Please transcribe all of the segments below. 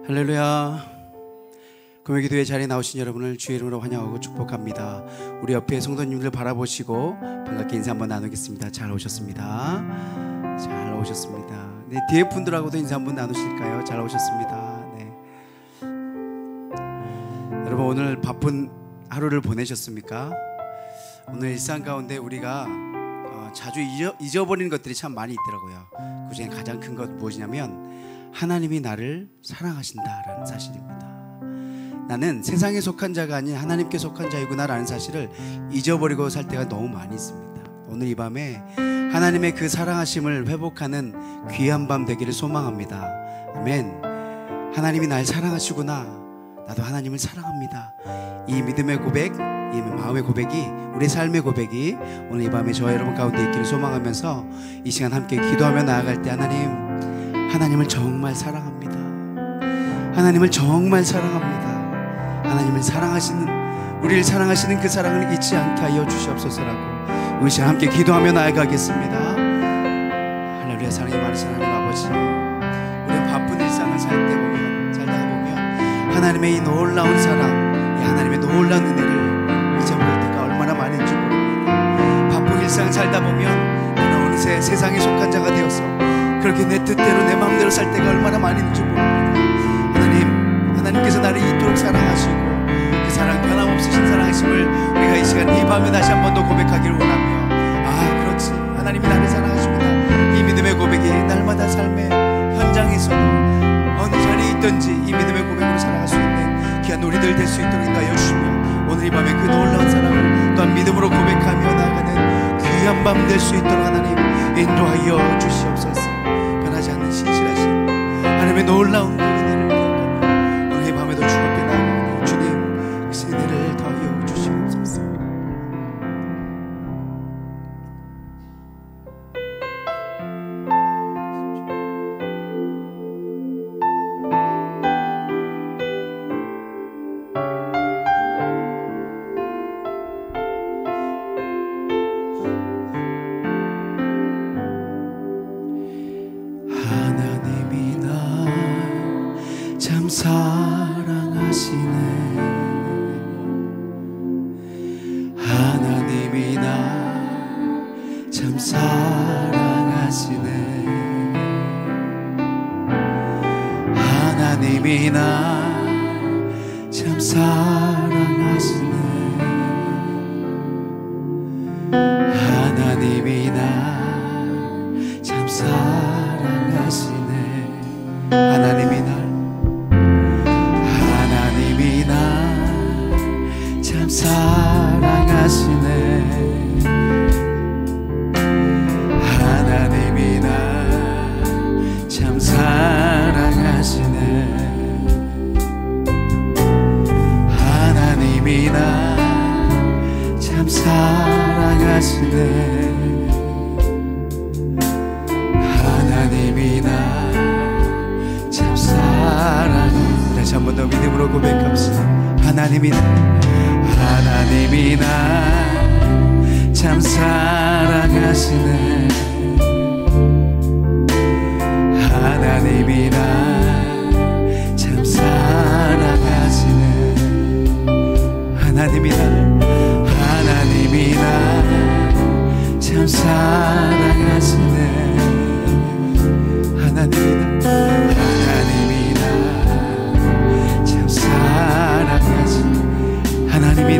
할렐루야. 금요기도회 자리에 나오신 여러분을 주의 이름으로 환영하고 축복합니다. 우리 옆에 성도님들 바라보시고 반갑게 인사 한번 나누겠습니다. 잘 오셨습니다. 잘 오셨습니다. 네, 뒤에 분들하고도 인사 한번 나누실까요? 잘 오셨습니다. 네. 여러분, 오늘 바쁜 하루를 보내셨습니까? 오늘 일상 가운데 우리가 자주 잊어버리는 것들이 참 많이 있더라고요. 그 중에 가장 큰 것 무엇이냐면 하나님이 나를 사랑하신다라는 사실입니다. 나는 세상에 속한 자가 아닌 하나님께 속한 자이구나 라는 사실을 잊어버리고 살 때가 너무 많이 있습니다. 오늘 이 밤에 하나님의 그 사랑하심을 회복하는 귀한 밤 되기를 소망합니다. 아멘. 하나님이 날 사랑하시구나, 나도 하나님을 사랑합니다. 이 믿음의 고백, 이 마음의 고백이, 우리 삶의 고백이 오늘 이 밤에 저와 여러분 가운데 있기를 소망하면서 이 시간 함께 기도하며 나아갈 때 하나님을 정말 사랑합니다. 하나님을 정말 사랑합니다. 하나님을 사랑하시는, 우리를 사랑하시는 그 사랑을 잊지 않게 하여 주시옵소서라고 우리 시간 함께 기도하며 나아가겠습니다. 할렐루야. 사랑이 많으신 하나님 아버지, 우리가 바쁜 일상을 살다가 보면 하나님의 이 놀라운 사랑, 이 하나님의 놀라운 은혜를 잊어버릴 때가 얼마나 많은지 모릅니다. 바쁜 일상을 살다 보면 나는 어느새 세상에 속한 자가 되어서 그렇게 내 뜻대로 내 마음대로 살 때가 얼마나 많은지 모릅니다. 하나님께서 나를 이토록 사랑하시고 그 사랑, 변함없으신 사랑하심을 우리가 이 시간 이 밤에 다시 한 번 더 고백하기를 원하며, 그렇지, 하나님이 나를 사랑하시구나, 이 믿음의 고백이 날마다 삶의 현장에서도 어느 자리에 있든지 이 믿음의 고백으로 살아갈 수 있는 귀한 우리들 될 수 있도록 인도하여 주시며, 오늘 이 밤에 그 놀라운 사랑을 또한 믿음으로 고백하며 나아가는 귀한 밤 될 수 있도록 하나님 인도하여 주시옵소서. 변하지 않는 신실하신 하나님의 놀라운 그 은혜를 기억하며 오늘 이 밤에도 주 앞에 나아가니 주님 그 은혜를 더하여 주시옵소서. 사랑하시네. 하나님이 나 참 사랑하시네. 하나님이 나 참 사랑하시네. 하나님이 나 참 사랑하시네. 하나님이 나 참 사랑하시네. 하나님이 나 참 사랑하시네. 하나님이 나 참 사랑하시네. 하나님이 나 참 사랑하시네. 다시 한 번 더 믿음으로 고백합시다. 하나님이 나 참 사랑하시네. 하나님이 나 참 사랑하시네. 하나님이 나 참 사랑하시네. 하나님이 나 참 사랑하시네. 하나님이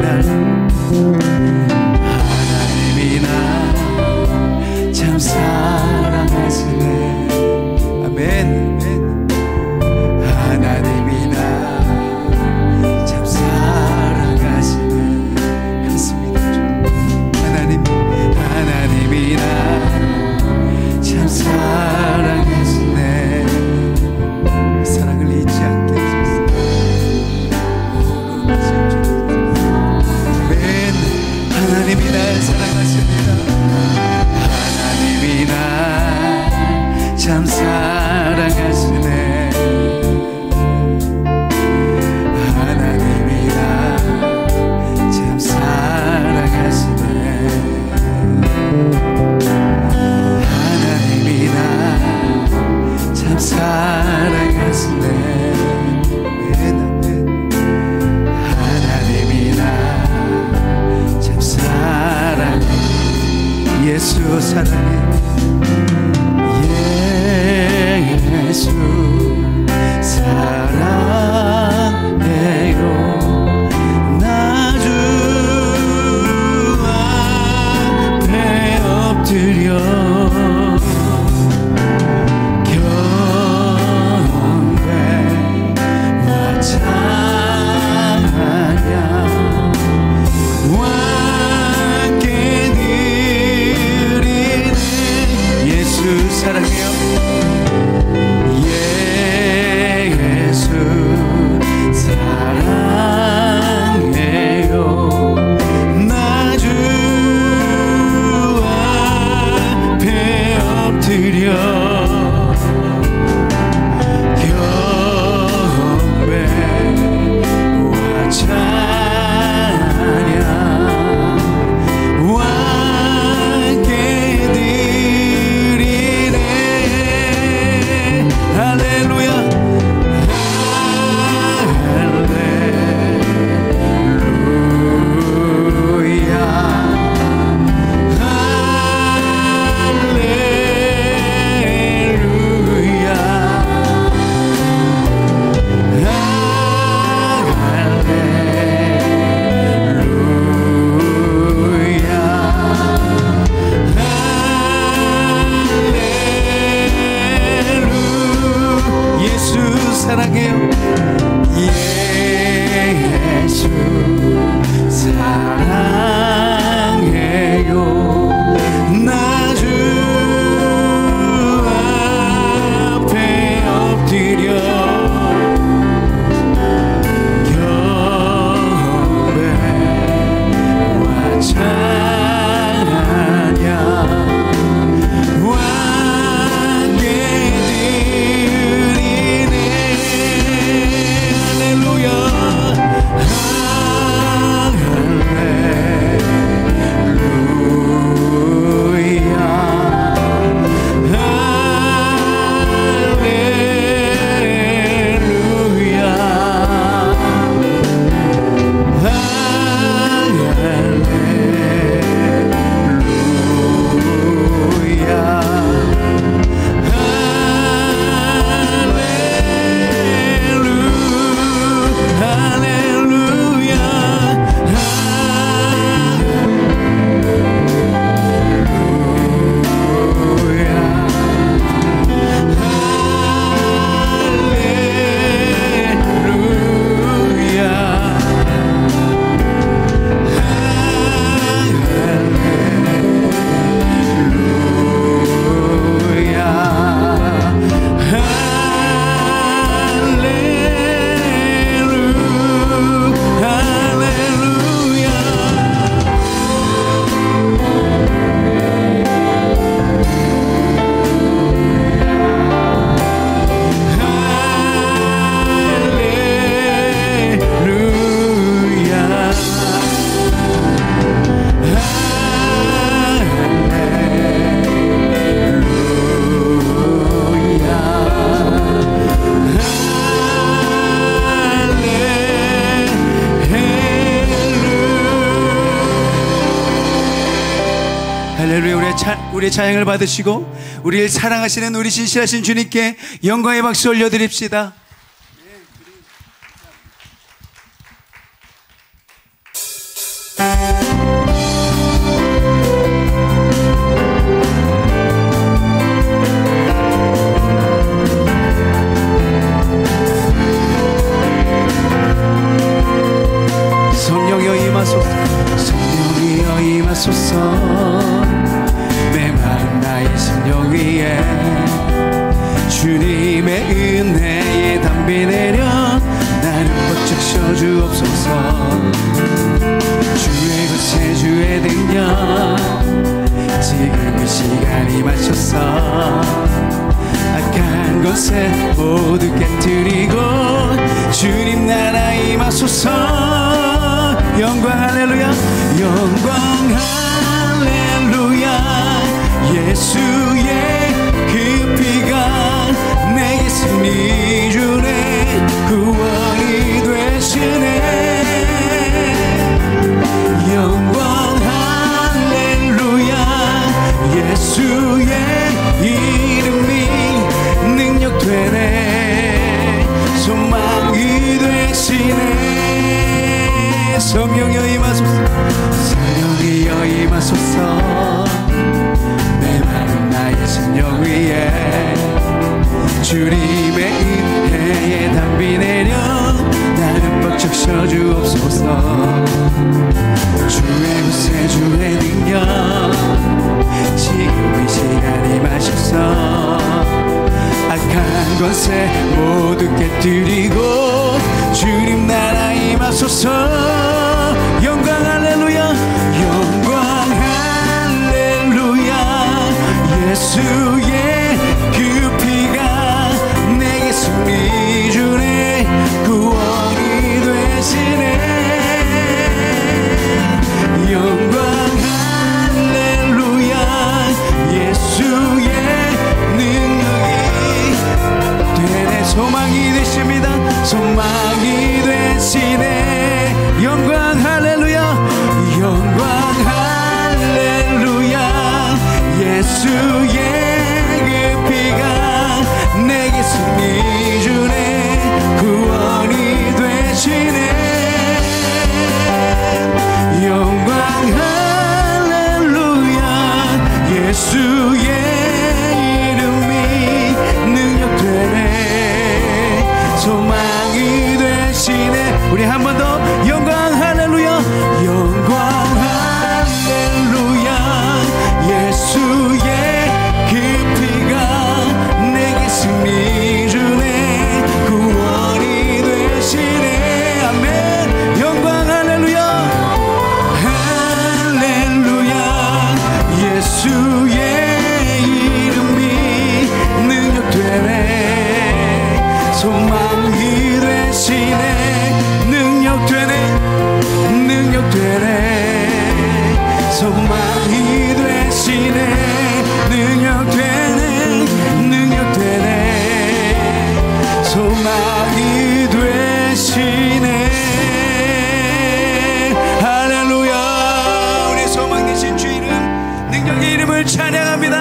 나 참 사랑하시네. 아멘. 하나님이 나 참 사랑하시네. 그렇습니다. 하나님이 나 참 사랑하시네. 사랑을 잊지 않게 해주셨습니다. 하나님이 날 사랑하십니다. 하나님이 나 참 사랑하시네. 하나님이 나 참 사랑하시네. 하나님이 나 참 사랑하시네. 예수 사랑해 예수 사랑해요 나 주 앞에 엎드려 경배와 찬양 함께 드리네 예수 사랑해요 예수 사랑해요 나 주 앞에 엎드려 경배와 찬양 함께 드리네 할렐루야 사랑해요 예수 사랑해요 나 주 앞에 엎드려 경배와 찬양 할렐루야 우리의 찬양을 받으시고 우리를 사랑하시는 우리 진실하신 주님께 영광의 박수 올려드립시다. 성령이여 임하소서 성령이여 임하소서 메마른 나의 심령 위에 주님의 은혜에 담비 내려 나를 번쩍 셔주옵소서 주의 것에 주의 능력 지금 이 시간이 마셔서 악한 것에 모두 깨뜨리고 주님 나라 임하소서 영광 할렐루야 영광 할렐루야 예수의 그 피가 내게 승리 주네 구원이 되시네 영광 할렐루야 임하소서. 내 마음 나의 심령 위에 주님의 은혜에 담비 내려 나는 벅적 서주옵소서. 주의 구세 주의 능력 지금 이 시간 임하소서. 악한 권세 모두 깨뜨리고 주님 나라 임하소서. 영광 할렐루야 영광 할렐루야. 예수의 그 피가 내게 승리 주네. 구원이 되시네. 영광 할렐루야. 예수의 능력이 되네. 소망이 되십니다. 소망이 되시네. 영광 할렐루야 영광 할렐루야. 예수의 그 피가 내게 승리 주네. 구원이 되시네. 영광 할렐루야. 예수의 이름이 능력되네. 소망이 되시네. 우리 한 번 더 영광 할렐루야 영광 할렐루야. 예수의 그 피가 내게 승리 주네. 구원이 되시네. 아멘. 영광 할렐루야 할렐루야. 예수의 이름이 능력되네. 소망이 되시네. 능력되네. 능력되네. 소망이 되시네. 능력되네. 능력되네. 소망이 되시네. 할렐루야. 우리 소망 되신 주 이름 능력의 이름을 찬양합니다.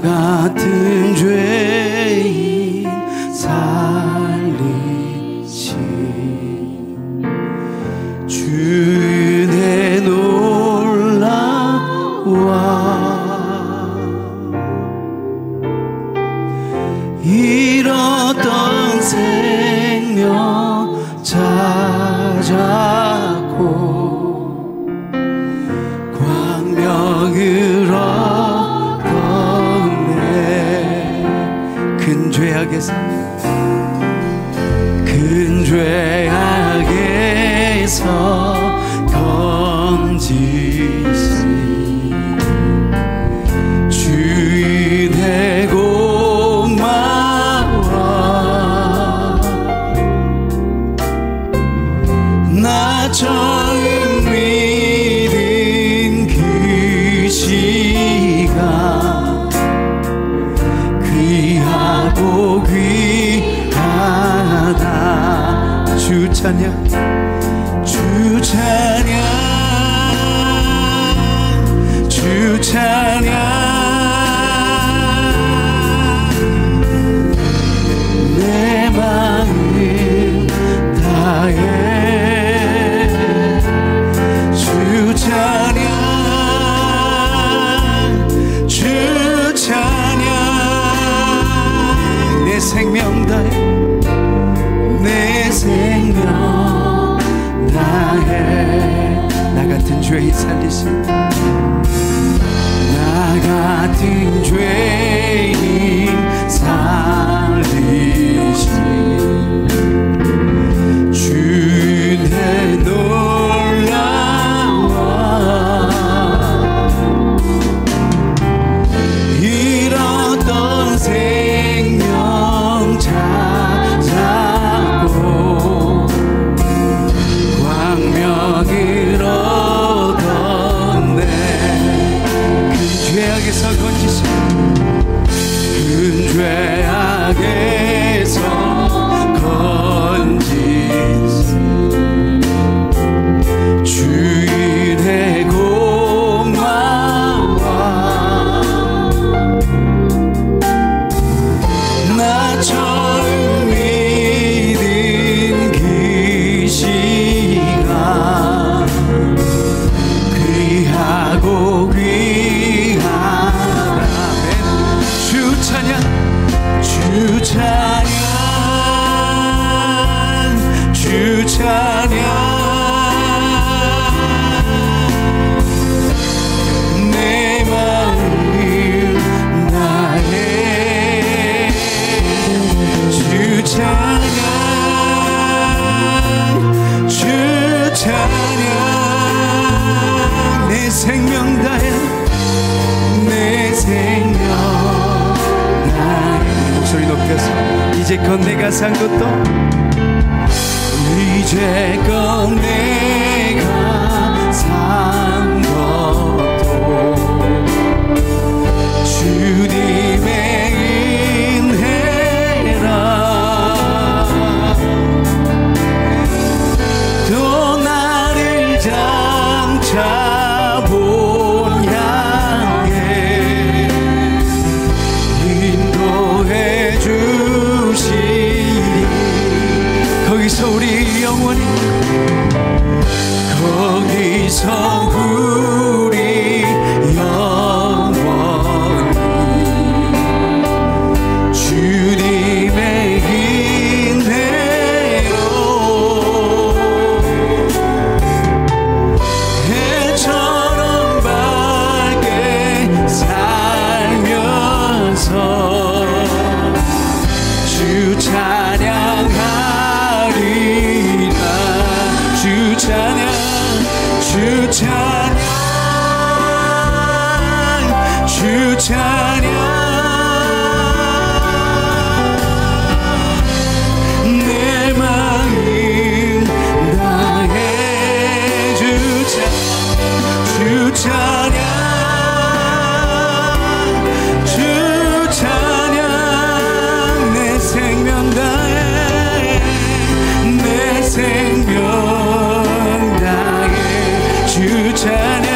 같은 죄인 살리신 주 은혜 놀라와. 잃었던 생명 찾았고 광명을 큰 죄악에서 건지신 주인의 고마워. 나 처음 믿은 그 시간 귀하고 귀하다. 주 찬양 주 찬양 주 찬양. 내 마음 다해 주 찬양 주 찬양. 내 생명 다해 내 생명 다해. 나 같은 죄인 살리신 나 같은 죄인 살리신 주의 놀라워. 잃었던 생명 주 찬양 주 찬양 내 마음 나의 주 찬양 주 찬양 내 생명 다해 내 생명 다해 목소리 높여서 이제껏 내가 산 것도 이제껏 내가 산 것도 주님의 은혜라 또 나를 장차 본 향해 인도해 주시리 거기서 우리 영원히 거기서 우리 영원히 주님의 인내로 해처럼 밝게 살면서 주 찬양하리라 주 찬양 주 찬양 주 찬양 내 마음 다해 주 찬양 주 찬양 내 생명 다해 내 생명 다해 주 찬양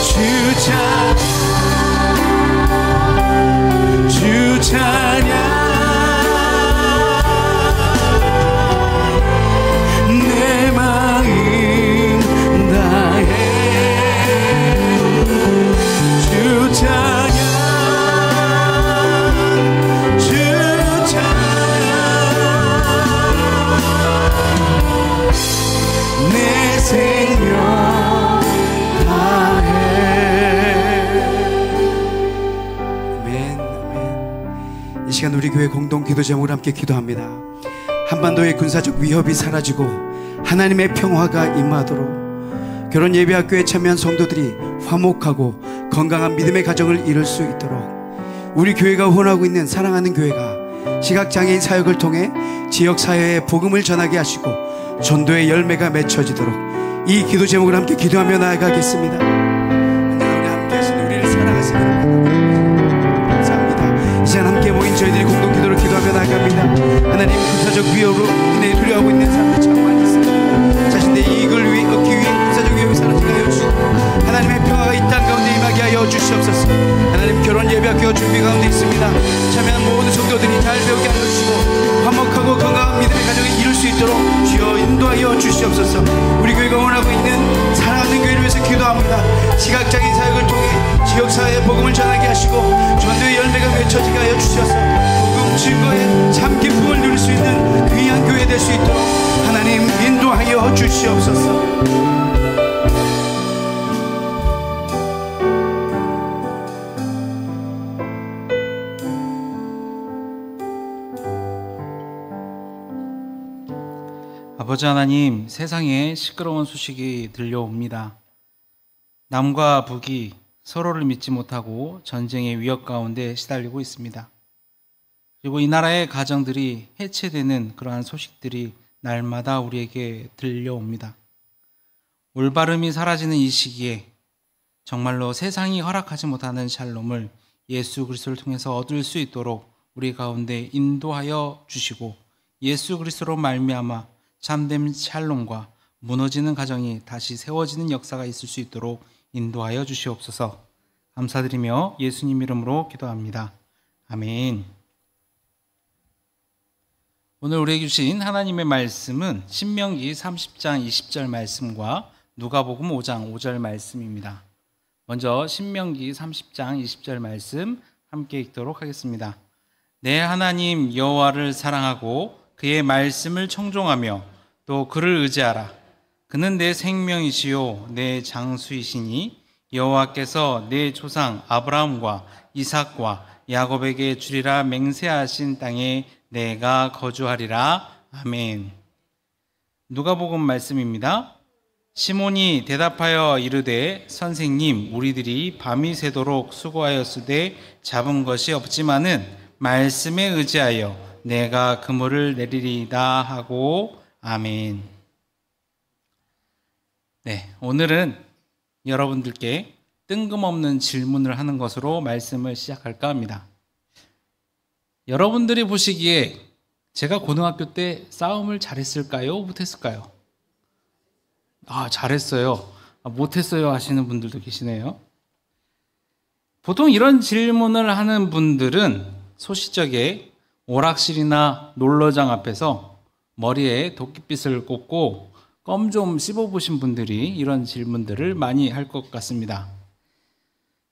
주 찬양 주 찬양 내 마음 다해 주 찬양 주 찬양 내 생명 다해 아멘 아멘. 이 시간 우리 교회 공동 기도 제목으로 함께 기도합니다. 한반도의 군사적 위협이 사라지고 하나님의 평화가 임하도록 결혼 예배학교에 참여한 성도들이 화목하고 건강한 믿음의 가정을 이룰 수 있도록 우리 교회가 원하고 있는 사랑하는 교회가 시각장애인 사역을 통해 지역사회에 복음을 전하게 하시고 전도의 열매가 맺혀지도록 이 기도 제목을 함께 기도하며 나아가겠습니다. 언제나 우리 함께 하시는 우리를 사랑하시는 감사합니다. 이 시간 함께 모인 저희들이 공동 기도를 기도하며 나아갑니다. 하나님 군사적 위협으로 인해 두려워하고 있는 사람들 참 많이 있습니다. 자신의 이익을 얻기 위해 군사적 위협이 사라지게 하여 주시고 하나님의 평화가 이 땅 가운데 임하게 하여 주시옵소서. 하나님 결혼 예배학교 준비 가운데 있습니다. 참여한 모든 성도들이 잘 배우게 하여 주시고 화목하고 건강한 믿음의 가정을 이룰 수 있도록 주여 인도하여 주시옵소서. 우리 교회가 원하고 있는 사랑하는 교회를 위해서 기도합니다. 시각장애인 사역을 통해 지역사회에 복음을 전하게 하시고 전도의 열매가 맺혀지게 하여 주셔서 복음 증거에 참 기쁨을 누릴 수 있는 귀한 교회 될 수 있도록 하나님 인도하여 주시옵소서. 아버지 하나님, 세상에 시끄러운 소식이 들려옵니다. 남과 북이 서로를 믿지 못하고 전쟁의 위협 가운데 시달리고 있습니다. 그리고 이 나라의 가정들이 해체되는 그러한 소식들이 날마다 우리에게 들려옵니다. 올바름이 사라지는 이 시기에 정말로 세상이 허락하지 못하는 샬롬을 예수 그리스도를 통해서 얻을 수 있도록 우리 가운데 인도하여 주시고 예수 그리스도로 말미암아 참된 샬롬과 무너지는 가정이 다시 세워지는 역사가 있을 수 있도록 인도하여 주시옵소서. 감사드리며 예수님 이름으로 기도합니다. 아멘. 오늘 우리에게 주신 하나님의 말씀은 신명기 30장 20절 말씀과 누가복음 5장 5절 말씀입니다. 먼저 신명기 30장 20절 말씀 함께 읽도록 하겠습니다. 내 하나님 여호와를 사랑하고 그의 말씀을 청종하며 또 그를 의지하라. 그는 내 생명이시요 내 장수이시니 여호와께서 내 조상 아브라함과 이삭과 야곱에게 주리라 맹세하신 땅에 내가 거주하리라. 아멘. 누가복음 말씀입니다. 시몬이 대답하여 이르되 선생님 우리들이 밤이 새도록 수고하였으되 잡은 것이 없지만은 말씀에 의지하여 내가 그물을 내리리이다 하고 아멘. 네, 오늘은 여러분들께 뜬금없는 질문을 하는 것으로 말씀을 시작할까 합니다. 여러분들이 보시기에 제가 고등학교 때 싸움을 잘했을까요? 못했을까요? 잘했어요. 못했어요 하시는 분들도 계시네요. 보통 이런 질문을 하는 분들은 소시적에 오락실이나 놀러장 앞에서 머리에 도끼빗을 꽂고 껌 좀 씹어보신 분들이 이런 질문들을 많이 할 것 같습니다.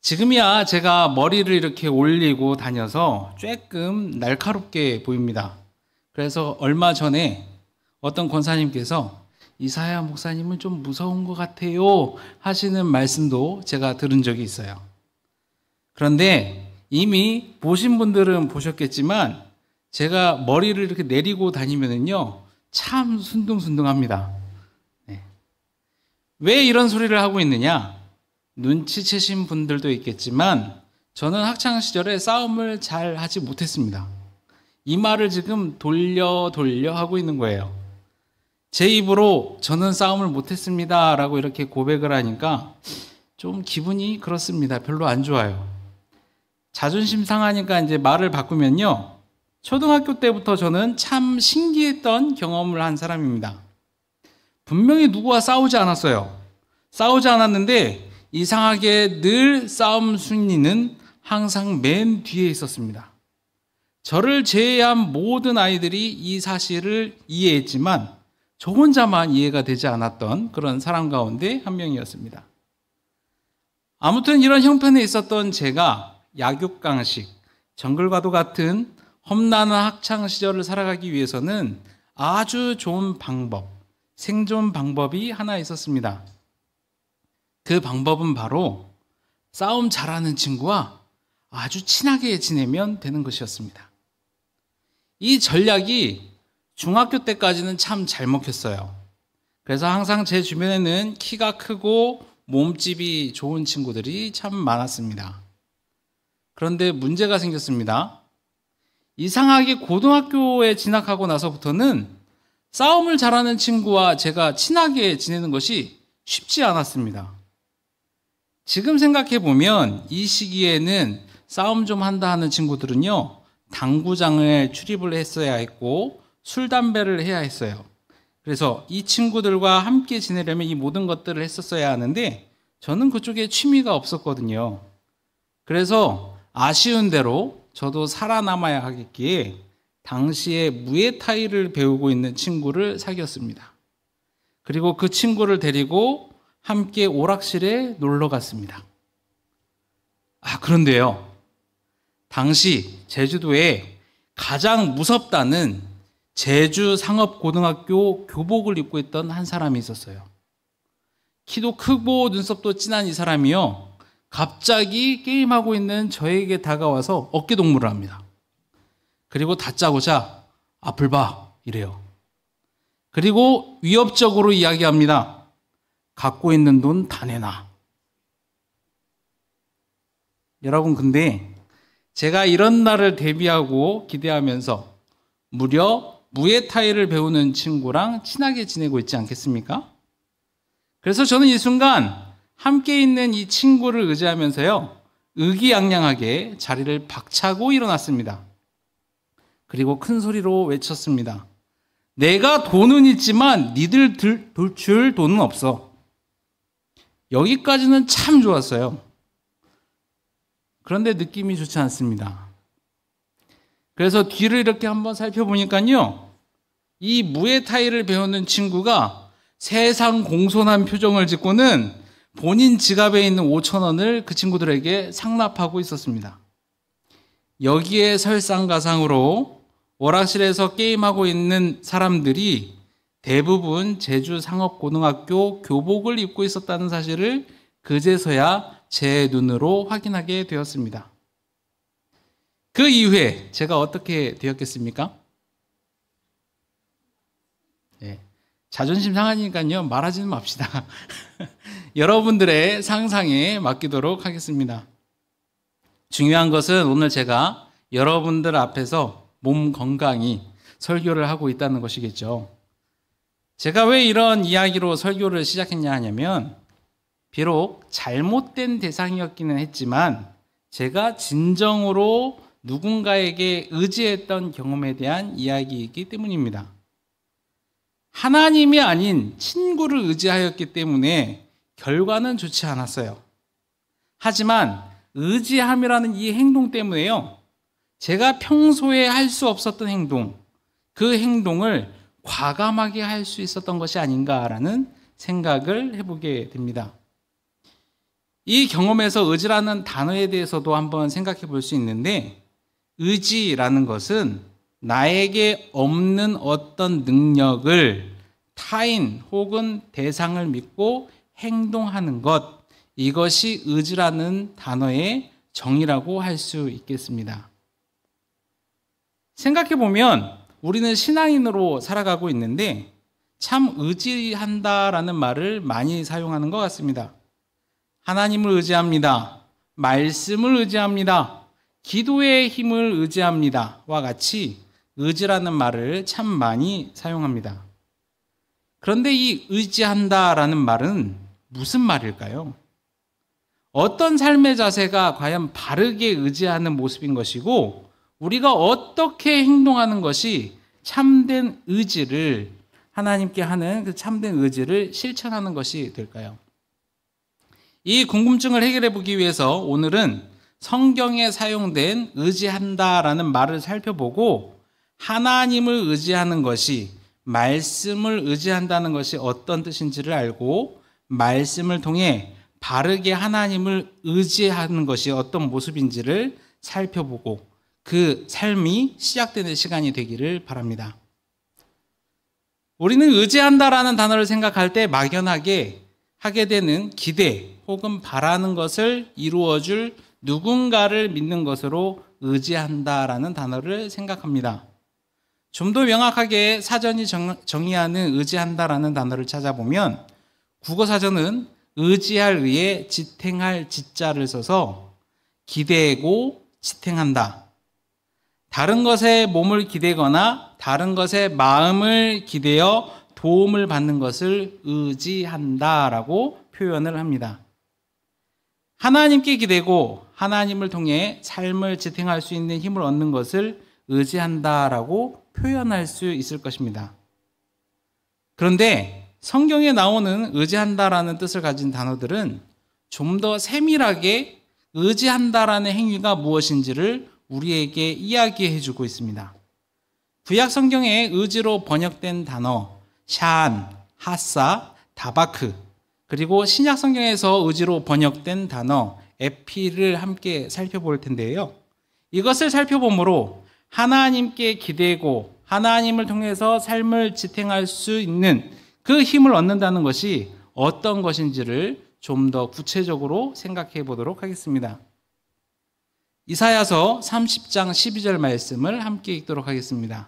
지금이야 제가 머리를 이렇게 올리고 다녀서 조금 날카롭게 보입니다. 그래서 얼마 전에 어떤 권사님께서 이사야 목사님은 좀 무서운 것 같아요 하시는 말씀도 제가 들은 적이 있어요. 그런데 이미 보신 분들은 보셨겠지만 제가 머리를 이렇게 내리고 다니면은요 참 순둥순둥합니다. 네. 왜 이런 소리를 하고 있느냐? 눈치채신 분들도 있겠지만 저는 학창시절에 싸움을 잘 하지 못했습니다. 이 말을 지금 돌려 하고 있는 거예요. 제 입으로 저는 싸움을 못했습니다 라고 이렇게 고백을 하니까 좀 기분이 그렇습니다. 별로 안 좋아요. 자존심 상하니까 이제 말을 바꾸면요. 초등학교 때부터 저는 참 신기했던 경험을 한 사람입니다. 분명히 누구와 싸우지 않았어요. 싸우지 않았는데 이상하게 늘 싸움 순위는 항상 맨 뒤에 있었습니다. 저를 제외한 모든 아이들이 이 사실을 이해했지만 저 혼자만 이해가 되지 않았던 그런 사람 가운데 한 명이었습니다. 아무튼 이런 형편에 있었던 제가 약육강식, 정글과도 같은 험난한 학창시절을 살아가기 위해서는 아주 좋은 방법, 생존 방법이 하나 있었습니다. 그 방법은 바로 싸움 잘하는 친구와 아주 친하게 지내면 되는 것이었습니다. 이 전략이 중학교 때까지는 참 잘 먹혔어요. 그래서 항상 제 주변에는 키가 크고 몸집이 좋은 친구들이 참 많았습니다. 그런데 문제가 생겼습니다. 이상하게 고등학교에 진학하고 나서부터는 싸움을 잘하는 친구와 제가 친하게 지내는 것이 쉽지 않았습니다. 지금 생각해 보면 이 시기에는 싸움 좀 한다 하는 친구들은요, 당구장에 출입을 했어야 했고 술, 담배를 해야 했어요. 그래서 이 친구들과 함께 지내려면 이 모든 것들을 했었어야 하는데 저는 그쪽에 취미가 없었거든요. 그래서 아쉬운 대로 저도 살아남아야 하겠기에 당시에 무에타이를 배우고 있는 친구를 사귀었습니다. 그리고 그 친구를 데리고 함께 오락실에 놀러 갔습니다. 그런데요, 당시 제주도에 가장 무섭다는 제주상업고등학교 교복을 입고 있던 한 사람이 있었어요. 키도 크고 눈썹도 진한 이 사람이요, 갑자기 게임하고 있는 저에게 다가와서 어깨동무를 합니다. 그리고 다짜고짜 앞을 봐 이래요. 그리고 위협적으로 이야기합니다. 갖고 있는 돈 다 내놔. 여러분, 근데 제가 이런 날을 대비하고 기대하면서 무려 무에타이를 배우는 친구랑 친하게 지내고 있지 않겠습니까? 그래서 저는 이 순간 함께 있는 이 친구를 의지하면서요, 의기양양하게 자리를 박차고 일어났습니다. 그리고 큰 소리로 외쳤습니다. 내가 돈은 있지만 니들 줄 돈은 없어. 여기까지는 참 좋았어요. 그런데 느낌이 좋지 않습니다. 그래서 뒤를 이렇게 한번 살펴보니까요, 이 무에타이를 배우는 친구가 세상 공손한 표정을 짓고는 본인 지갑에 있는 5,000원을 그 친구들에게 상납하고 있었습니다. 여기에 설상가상으로 오락실에서 게임하고 있는 사람들이 대부분 제주상업고등학교 교복을 입고 있었다는 사실을 그제서야 제 눈으로 확인하게 되었습니다. 그 이후에 제가 어떻게 되었겠습니까? 네, 자존심 상하니까요, 말하지는 맙시다. 여러분들의 상상에 맡기도록 하겠습니다. 중요한 것은 오늘 제가 여러분들 앞에서 몸 건강히 설교를 하고 있다는 것이겠죠. 제가 왜 이런 이야기로 설교를 시작했냐 하냐면, 비록 잘못된 대상이었기는 했지만 제가 진정으로 누군가에게 의지했던 경험에 대한 이야기이기 때문입니다. 하나님이 아닌 친구를 의지하였기 때문에 결과는 좋지 않았어요. 하지만 의지함이라는 이 행동 때문에요, 제가 평소에 할 수 없었던 행동, 그 행동을 과감하게 할 수 있었던 것이 아닌가라는 생각을 해보게 됩니다. 이 경험에서 의지라는 단어에 대해서도 한번 생각해 볼 수 있는데, 의지라는 것은 나에게 없는 어떤 능력을 타인 혹은 대상을 믿고 행동하는 것, 이것이 의지라는 단어의 정의라고 할 수 있겠습니다. 생각해 보면 우리는 신앙인으로 살아가고 있는데 참 의지한다라는 말을 많이 사용하는 것 같습니다. 하나님을 의지합니다. 말씀을 의지합니다. 기도의 힘을 의지합니다. 와 같이 의지라는 말을 참 많이 사용합니다. 그런데 이 의지한다라는 말은 무슨 말일까요? 어떤 삶의 자세가 과연 바르게 의지하는 모습인 것이고, 우리가 어떻게 행동하는 것이 참된 의지를, 하나님께 하는 그 참된 의지를 실천하는 것이 될까요? 이 궁금증을 해결해 보기 위해서 오늘은 성경에 사용된 의지한다라는 말을 살펴보고, 하나님을 의지하는 것이, 말씀을 의지한다는 것이 어떤 뜻인지를 알고, 말씀을 통해 바르게 하나님을 의지하는 것이 어떤 모습인지를 살펴보고 그 삶이 시작되는 시간이 되기를 바랍니다. 우리는 의지한다라는 단어를 생각할 때 막연하게 하게 되는 기대 혹은 바라는 것을 이루어줄 누군가를 믿는 것으로 의지한다라는 단어를 생각합니다. 좀 더 명확하게 사전이 정의하는 의지한다라는 단어를 찾아보면, 국어사전은 의지할 의에 지탱할 지자를 써서 기대고 지탱한다, 다른 것에 몸을 기대거나 다른 것에 마음을 기대어 도움을 받는 것을 의지한다라고 표현을 합니다. 하나님께 기대고 하나님을 통해 삶을 지탱할 수 있는 힘을 얻는 것을 의지한다라고 표현할 수 있을 것입니다. 그런데 성경에 나오는 의지한다라는 뜻을 가진 단어들은 좀 더 세밀하게 의지한다라는 행위가 무엇인지를 우리에게 이야기해 주고 있습니다. 구약 성경에 의지로 번역된 단어 샤안, 하사, 다바크, 그리고 신약 성경에서 의지로 번역된 단어 에피를 함께 살펴볼 텐데요. 이것을 살펴보므로 하나님께 기대고 하나님을 통해서 삶을 지탱할 수 있는 그 힘을 얻는다는 것이 어떤 것인지를 좀 더 구체적으로 생각해 보도록 하겠습니다. 이사야서 30장 12절 말씀을 함께 읽도록 하겠습니다.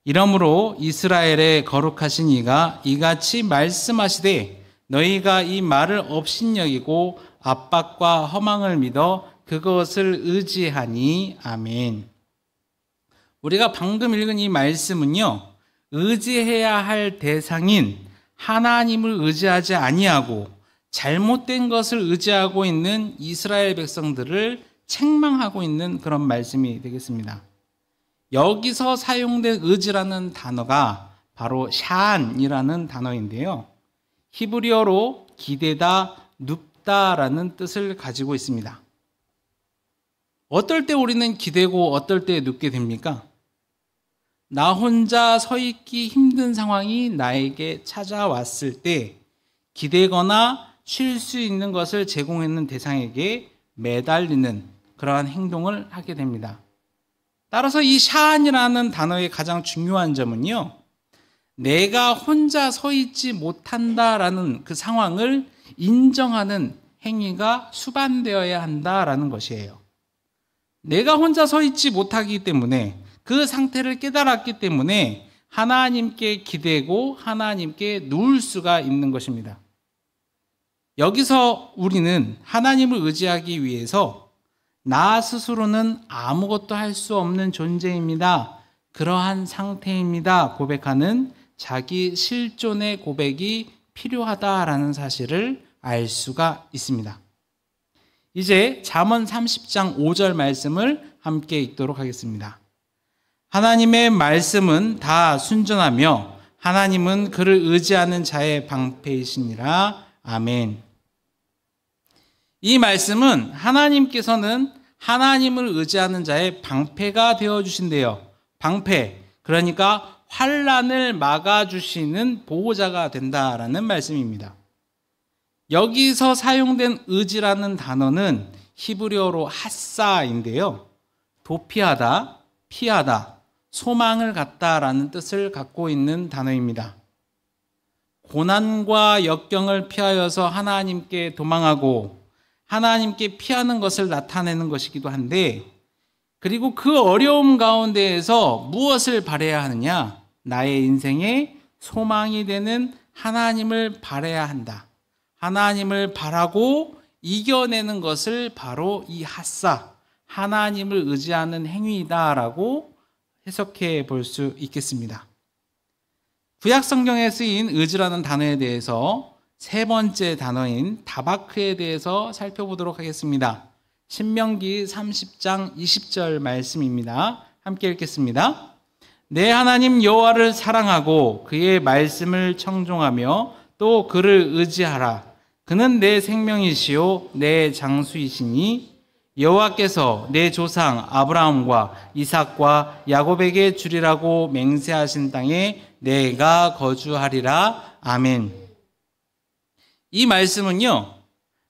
이러므로 이스라엘의 거룩하신 이가 이같이 말씀하시되 너희가 이 말을 업신여기고 압박과 허망을 믿어 그것을 의지하니. 아멘. 우리가 방금 읽은 이 말씀은요, 의지해야 할 대상인 하나님을 의지하지 아니하고 잘못된 것을 의지하고 있는 이스라엘 백성들을 책망하고 있는 그런 말씀이 되겠습니다. 여기서 사용된 의지라는 단어가 바로 샤안이라는 단어인데요, 히브리어로 기대다, 눕다라는 뜻을 가지고 있습니다. 어떨 때 우리는 기대고 어떨 때 눕게 됩니까? 나 혼자 서 있기 힘든 상황이 나에게 찾아왔을 때 기대거나 쉴 수 있는 것을 제공하는 대상에게 매달리는 그러한 행동을 하게 됩니다. 따라서 이 샤안이라는 단어의 가장 중요한 점은요, 내가 혼자 서 있지 못한다라는 그 상황을 인정하는 행위가 수반되어야 한다라는 것이에요. 내가 혼자 서 있지 못하기 때문에, 그 상태를 깨달았기 때문에 하나님께 기대고 하나님께 누울 수가 있는 것입니다. 여기서 우리는 하나님을 의지하기 위해서 나 스스로는 아무것도 할 수 없는 존재입니다, 그러한 상태입니다 고백하는 자기 실존의 고백이 필요하다라는 사실을 알 수가 있습니다. 이제 잠언 30장 5절 말씀을 함께 읽도록 하겠습니다. 하나님의 말씀은 다 순전하며 하나님은 그를 의지하는 자의 방패이시니라. 아멘. 이 말씀은 하나님께서는 하나님을 의지하는 자의 방패가 되어주신대요. 방패, 그러니까 환난을 막아주시는 보호자가 된다라는 말씀입니다. 여기서 사용된 의지라는 단어는 히브리어로 핫사인데요, 도피하다, 피하다, 소망을 갖다라는 뜻을 갖고 있는 단어입니다. 고난과 역경을 피하여서 하나님께 도망하고 하나님께 피하는 것을 나타내는 것이기도 한데, 그리고 그 어려움 가운데에서 무엇을 바라야 하느냐? 나의 인생의 소망이 되는 하나님을 바라야 한다. 하나님을 바라고 이겨내는 것을 바로 이 핫사, 하나님을 의지하는 행위이다라고 해석해 볼 수 있겠습니다. 구약 성경에 쓰인 의지라는 단어에 대해서 세 번째 단어인 다바크에 대해서 살펴보도록 하겠습니다. 신명기 30장 20절 말씀입니다. 함께 읽겠습니다. 내 하나님 여호와를 사랑하고 그의 말씀을 청종하며 또 그를 의지하라. 그는 내 생명이시요 내 장수이시니 여호와께서 내 조상 아브라함과 이삭과 야곱에게 주리라고 맹세하신 땅에 내가 거주하리라. 아멘. 이 말씀은요,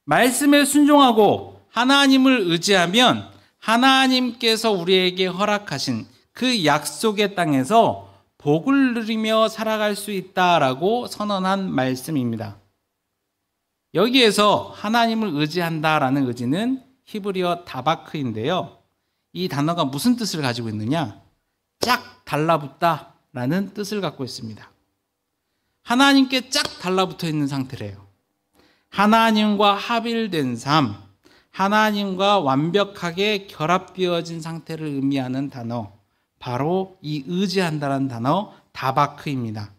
말씀에 순종하고 하나님을 의지하면 하나님께서 우리에게 허락하신 그 약속의 땅에서 복을 누리며 살아갈 수 있다라고 선언한 말씀입니다. 여기에서 하나님을 의지한다라는 의지는 히브리어 다바크인데요, 이 단어가 무슨 뜻을 가지고 있느냐? 짝 달라붙다 라는 뜻을 갖고 있습니다. 하나님께 짝 달라붙어 있는 상태래요. 하나님과 합일된 삶, 하나님과 완벽하게 결합되어진 상태를 의미하는 단어, 바로 이 의지한다라는 단어 다바크입니다.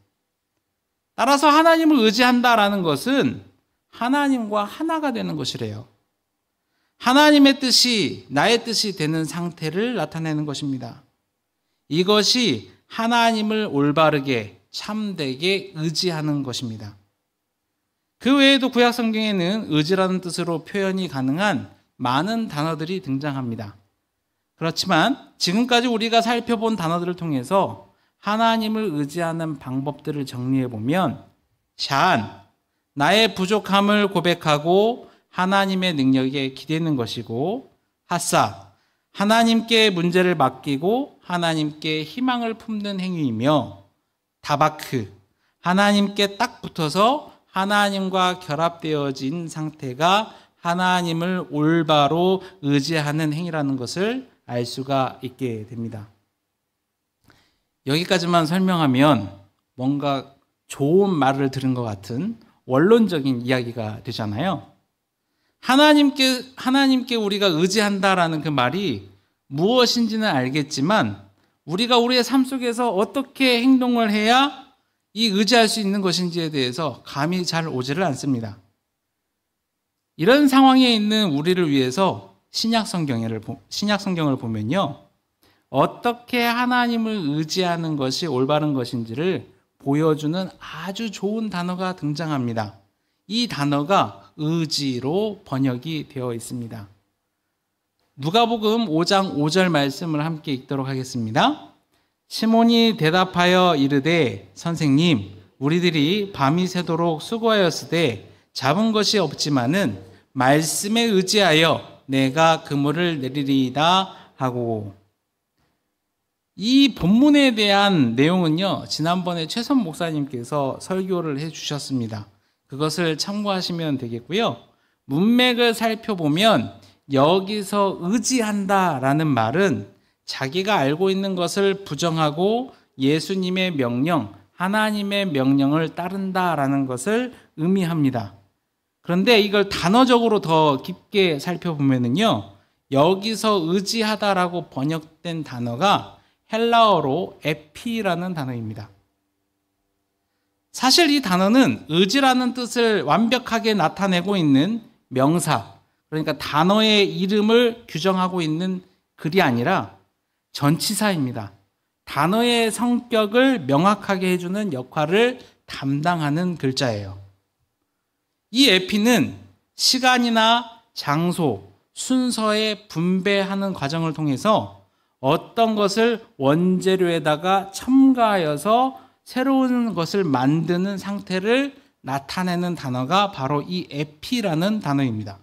따라서 하나님을 의지한다라는 것은 하나님과 하나가 되는 것이래요. 하나님의 뜻이 나의 뜻이 되는 상태를 나타내는 것입니다. 이것이 하나님을 올바르게 참되게 의지하는 것입니다. 그 외에도 구약 성경에는 의지라는 뜻으로 표현이 가능한 많은 단어들이 등장합니다. 그렇지만 지금까지 우리가 살펴본 단어들을 통해서 하나님을 의지하는 방법들을 정리해 보면, 샤안, 나의 부족함을 고백하고 하나님의 능력에 기대는 것이고, 핫사, 하나님께 문제를 맡기고 하나님께 희망을 품는 행위이며, 다바크, 하나님께 딱 붙어서 하나님과 결합되어진 상태가 하나님을 올바로 의지하는 행위라는 것을 알 수가 있게 됩니다. 여기까지만 설명하면 뭔가 좋은 말을 들은 것 같은 원론적인 이야기가 되잖아요. 하나님께 우리가 의지한다라는 그 말이 무엇인지는 알겠지만 우리가 우리의 삶 속에서 어떻게 행동을 해야 이 의지할 수 있는 것인지에 대해서 감이 잘 오지를 않습니다. 이런 상황에 있는 우리를 위해서 신약 성경을 보면요, 어떻게 하나님을 의지하는 것이 올바른 것인지를 보여주는 아주 좋은 단어가 등장합니다. 이 단어가 의지로 번역이 되어 있습니다. 누가복음 5장 5절 말씀을 함께 읽도록 하겠습니다. 시몬이 대답하여 이르되, 선생님, 우리들이 밤이 새도록 수고하였으되 잡은 것이 없지만은 말씀에 의지하여 내가 그물을 내리리이다 하고. 이 본문에 대한 내용은요, 지난번에 최선 목사님께서 설교를 해주셨습니다. 그것을 참고하시면 되겠고요. 문맥을 살펴보면 여기서 의지한다라는 말은 자기가 알고 있는 것을 부정하고 예수님의 명령, 하나님의 명령을 따른다라는 것을 의미합니다. 그런데 이걸 단어적으로 더 깊게 살펴보면요, 여기서 의지하다라고 번역된 단어가 헬라어로 에피라는 단어입니다. 사실 이 단어는 의지라는 뜻을 완벽하게 나타내고 있는 명사, 그러니까 단어의 이름을 규정하고 있는 글이 아니라 전치사입니다. 단어의 성격을 명확하게 해주는 역할을 담당하는 글자예요. 이 에피는 시간이나 장소, 순서에 분배하는 과정을 통해서 어떤 것을 원재료에다가 첨가하여서 새로운 것을 만드는 상태를 나타내는 단어가 바로 이 에피라는 단어입니다.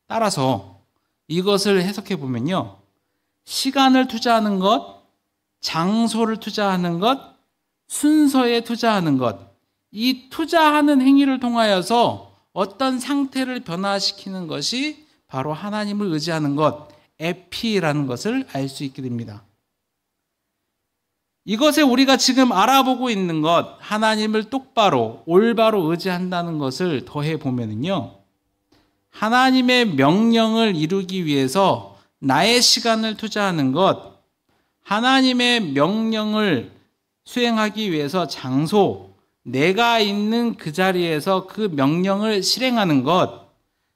따라서 이것을 해석해 보면요, 시간을 투자하는 것, 장소를 투자하는 것, 순서에 투자하는 것, 이 투자하는 행위를 통하여서 어떤 상태를 변화시키는 것이 바로 하나님을 의지하는 것, 에피라는 것을 알 수 있게 됩니다. 이것에 우리가 지금 알아보고 있는 것, 하나님을 똑바로, 올바로 의지한다는 것을 더해 보면요, 하나님의 명령을 이루기 위해서 나의 시간을 투자하는 것, 하나님의 명령을 수행하기 위해서 장소, 내가 있는 그 자리에서 그 명령을 실행하는 것,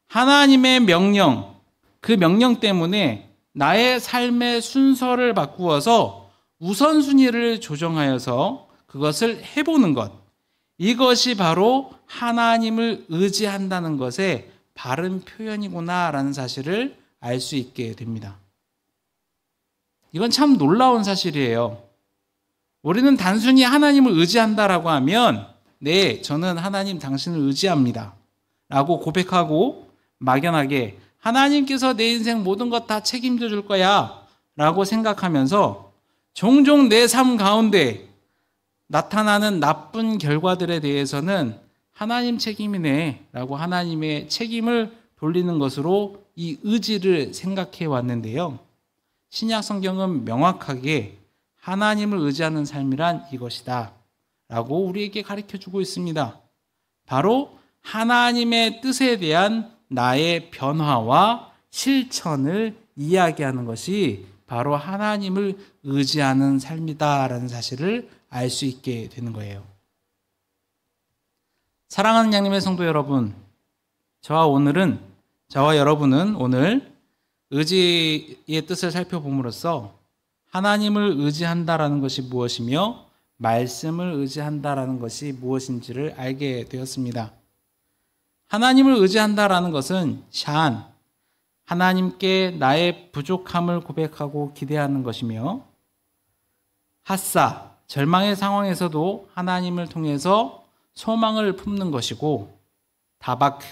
하나님의 명령, 그 명령 때문에 나의 삶의 순서를 바꾸어서 우선순위를 조정하여서 그것을 해보는 것, 이것이 바로 하나님을 의지한다는 것의 바른 표현이구나라는 사실을 알 수 있게 됩니다. 이건 참 놀라운 사실이에요. 우리는 단순히 하나님을 의지한다라고 하면, 네, 저는 하나님 당신을 의지합니다 라고 고백하고 막연하게 하나님께서 내 인생 모든 것 다 책임져 줄 거야 라고 생각하면서 종종 내 삶 가운데 나타나는 나쁜 결과들에 대해서는 하나님 책임이네 라고 하나님의 책임을 돌리는 것으로 이 의지를 생각해 왔는데요, 신약 성경은 명확하게 하나님을 의지하는 삶이란 이것이다 라고 우리에게 가르쳐주고 있습니다. 바로 하나님의 뜻에 대한 나의 변화와 실천을 이야기하는 것이 바로 하나님을 의지하는 삶이다라는 사실을 알 수 있게 되는 거예요. 사랑하는 양님의 성도 여러분, 저와 여러분은 오늘 의지의 뜻을 살펴봄으로써 하나님을 의지한다라는 것이 무엇이며 말씀을 의지한다라는 것이 무엇인지를 알게 되었습니다. 하나님을 의지한다라는 것은 샨, 하나님께 나의 부족함을 고백하고 기대하는 것이며, 핫사, 절망의 상황에서도 하나님을 통해서 소망을 품는 것이고, 다바크,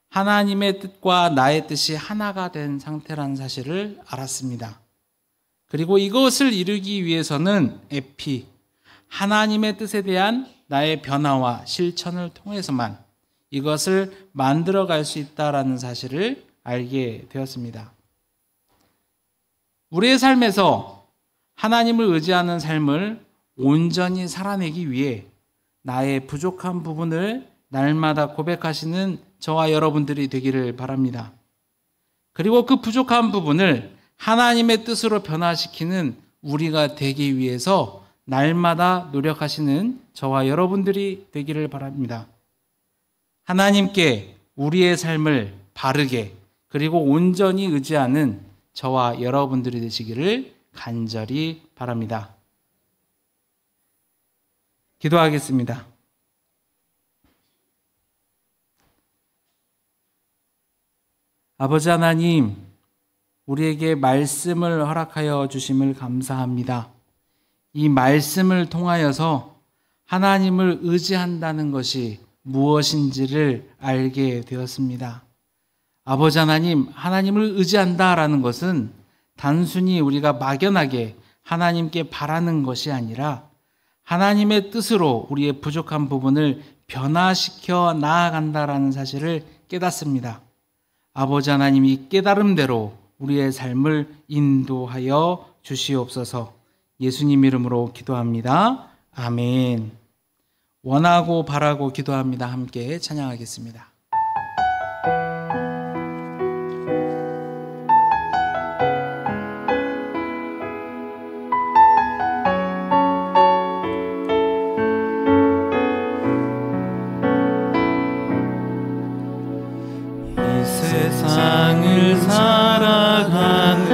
하나님의 뜻과 나의 뜻이 하나가 된 상태라는 사실을 알았습니다. 그리고 이것을 이루기 위해서는 에피, 하나님의 뜻에 대한 나의 변화와 실천을 통해서만 이것을 만들어갈 수 있다라는 사실을 알게 되었습니다. 우리의 삶에서 하나님을 의지하는 삶을 온전히 살아내기 위해 나의 부족한 부분을 날마다 고백하시는 저와 여러분들이 되기를 바랍니다. 그리고 그 부족한 부분을 하나님의 뜻으로 변화시키는 우리가 되기 위해서 날마다 노력하시는 저와 여러분들이 되기를 바랍니다. 하나님께 우리의 삶을 바르게 그리고 온전히 의지하는 저와 여러분들이 되시기를 간절히 바랍니다. 기도하겠습니다. 아버지 하나님, 우리에게 말씀을 허락하여 주심을 감사합니다. 이 말씀을 통하여서 하나님을 의지한다는 것이 무엇인지를 알게 되었습니다. 아버지 하나님, 하나님을 의지한다라는 것은 단순히 우리가 막연하게 하나님께 바라는 것이 아니라 하나님의 뜻으로 우리의 부족한 부분을 변화시켜 나아간다라는 사실을 깨닫습니다. 아버지 하나님이 깨달음대로 우리의 삶을 인도하여 주시옵소서. 예수님 이름으로 기도합니다. 아멘. 원하고 바라고 기도합니다. 함께 찬양하겠습니다. 세상을 살아가는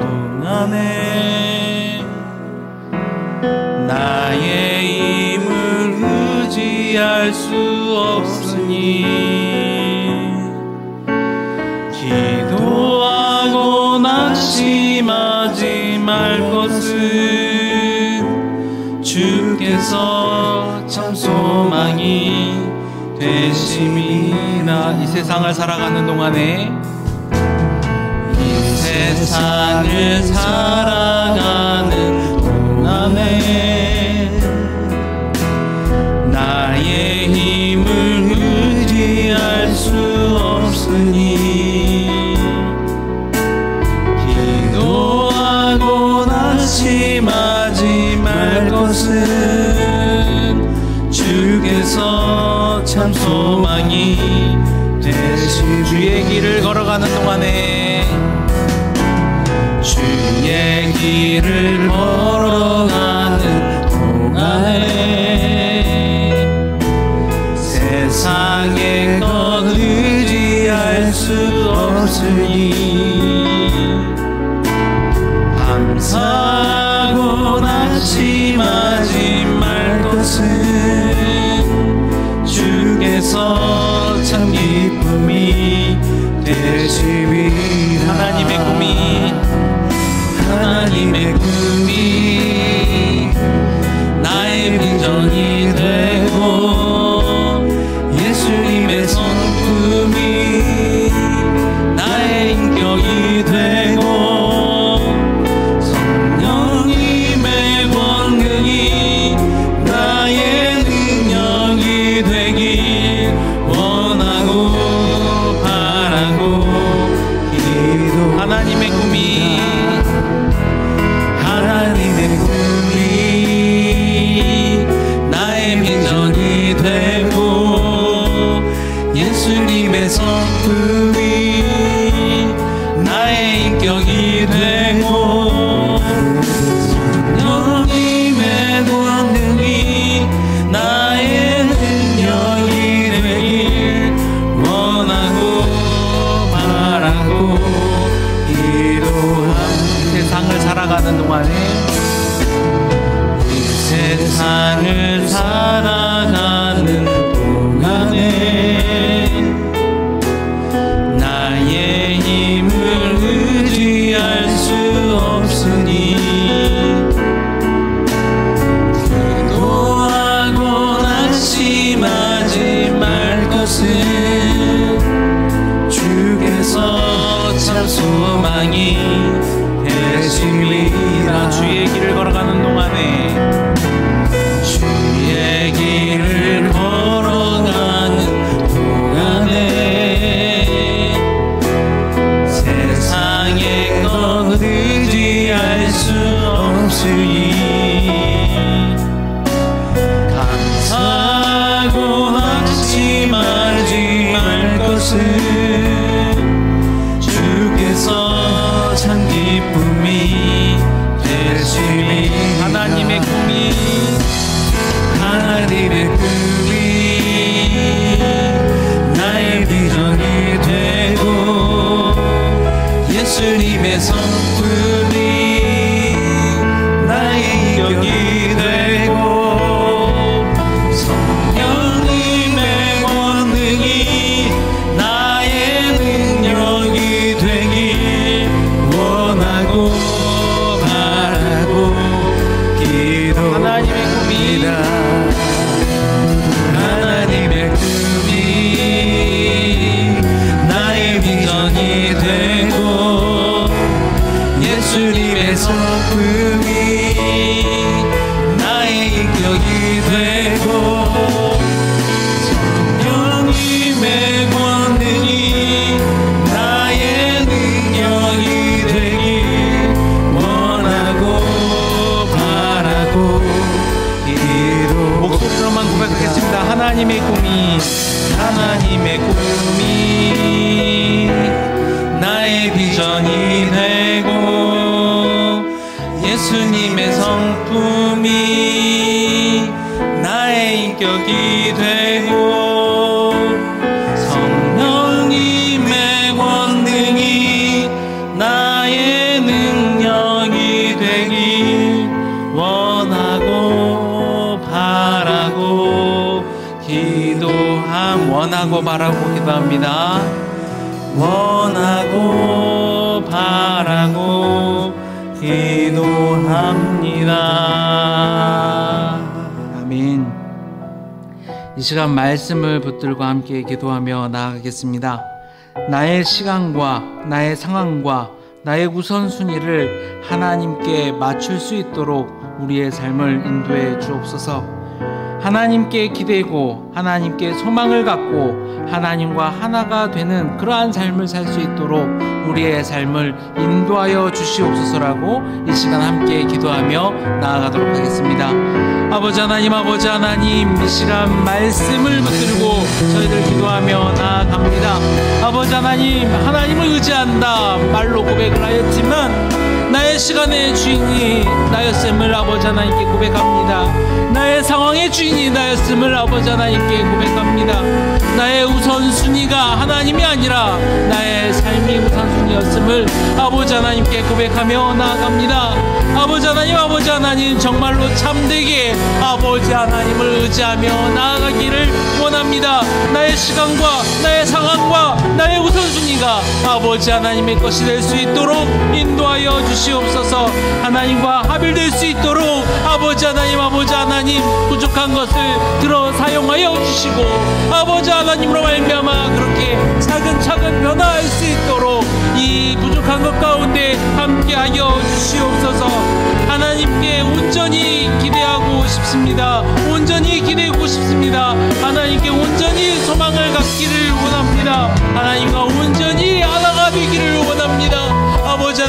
동안에 나의 힘을 의지할 수 없으니 기도하고 낙심하지 말 것은 주께서 참 소망이 되심이라. 이 세상을 살아가는 동안에 이 세상을 살아가는 동안에 나의 힘을 의지할 수 없으니 기도하고 낙심하지 말 것은 주께서 참 소망이 되시니. 주의 길을 걸어가는 동안에 주의 길을 걸어가는 동안에 세상의 것 의지할 수 없으니 감사하고 낙심하지 말 것은 주께서 참 기쁨이 되시리라. 하나님의 꿈이 나의 빈정이 되고 예수님의 성품이 나의 인격이 되고 성령님의 권능이 나의 능력이 되길 원하고 바라고 기도. 하나님의 꿈이 나의 빈정이 되고 예수님의 성품이 나의 인격이 되고 성령님의 권능이 나의 능력이 되길 원하고 바라고 기도합니다. 세상을 살아가는 동안에 세상을 살아가는 동안에 나의 힘을 의지할 수 없으니 기도하고 낙심하지 말 것은 주께서 참 소망이 되시리라. 주의 길을 걸어가는 동안에 주의 길을 걸어가는 동안에 세상의 것 의지할 수 없으니 감사하고 낙심하지 말 것은 주께서 참 기쁨이 되시니. 하나님의 꿈이 나의 비전이 되고 예수님의 성품이 나의 인격이 되고 성령님의 권능이 나의 능력이 되길 원하고 바라고 기도합니다. 하나님의 꿈이 나의 비전 예수님의 성품이 나의 인격이 되고 성령님의 권능이 나의 능력이 되길 원하고 바라고 기도. 목소리로만 고백하겠습니다. 하나님의 꿈이 나의 비전이 되고 예수님의 성품이 나의 인격이 되고 성령님의 권능이 나의 능력이 되길 원하고 바라고 기도합니다. 원하고 바라고 기도합니다. 아멘. 이 시간 말씀을 붙들고 함께 기도하며 나아가겠습니다. 나의 시간과 나의 상황과 나의 우선순위를 하나님께 맞출 수 있도록 우리의 삶을 인도해 주옵소서. 하나님께 기대고 하나님께 소망을 갖고 하나님과 하나가 되는 그러한 삶을 살 수 있도록 우리의 삶을 인도하여 주시옵소서라고 이 시간 함께 기도하며 나아가도록 하겠습니다. 아버지 하나님, 이 시간 말씀을 붙들고 저희들 기도하며 나아갑니다. 아버지 하나님, 하나님을 의지한다 말로 고백을 하였지만 나의 시간의 주인이 나였음을 아버지 하나님께 고백합니다. 나의 상황의 주인이 나였음을 아버지 하나님께 고백합니다. 나의 우선순위가 하나님이 아니라 나의 삶이 우선순위였음을 아버지 하나님께 고백하며 나아갑니다. 아버지 하나님 정말로 참되게 아버지 하나님을 의지하며 나아가기를 원합니다. 나의 시간과 나의 상황과 나의 우선순위가 아버지 하나님의 것이 될 수 있도록 인도하여 주시옵소서. 하나님과 합일될 수 있도록 아버지 하나님 부족한 것을 들어 사용하여 주시고 아버지 하나님으로 말미암아 그렇게 차근차근 변화할 수 있도록 이 부족한 것 가운데 함께하여 주시옵소서. 하나님께 온전히 기대하고 싶습니다. 온전히 기대고 싶습니다. 하나님께 온전히 소망을 갖기를 원합니다. 하나님과 온전히 하나가 되기를 원합니다. 아버지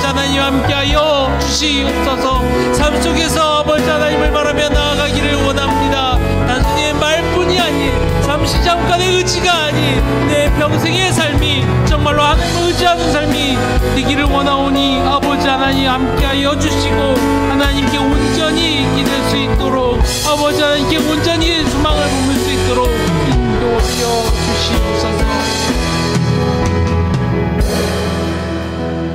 하나님 함께하여 주시옵소서. 삶 속에서 아버지 하나님을 바라며 나아가기를 원합니다. 단순히 말뿐이 아닌 잠시 잠깐의 의지가 아닌 내 평생의 삶이 정말로 하나님을 의지하는 삶이 되기를 원하오니 아버지 하나님 함께하여 주시고 하나님께 온전히 기댈 수 있도록 아버지 하나님께 온전히 소망을 품을 수 있도록 인도하여 주시옵소서.